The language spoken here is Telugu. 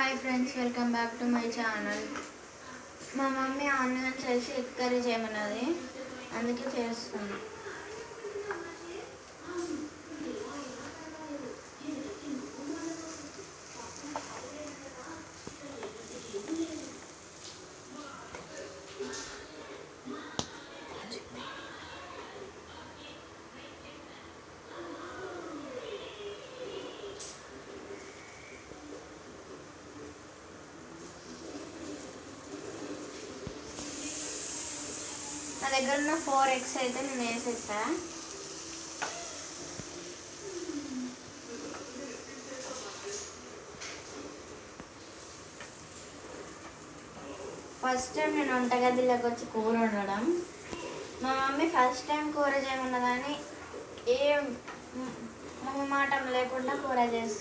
Hi friends, welcome back to my channel. మా మమ్మీ ఆనియన్స్ వేసి ఎగ్ కర్రీ చేయమన్నది, అందుకే చేస్తున్నా. నా దగ్గర ఉన్న 4 eggs అయితే నేను వేసేసా. ఫస్ట్ టైం నేను వంటగదిలోకి వచ్చి కూర వండడం. మా మమ్మీ ఫస్ట్ టైం కూర చేయమన్నదని ఏ మొహమాటం లేకుండా కూర చేస్తుంది.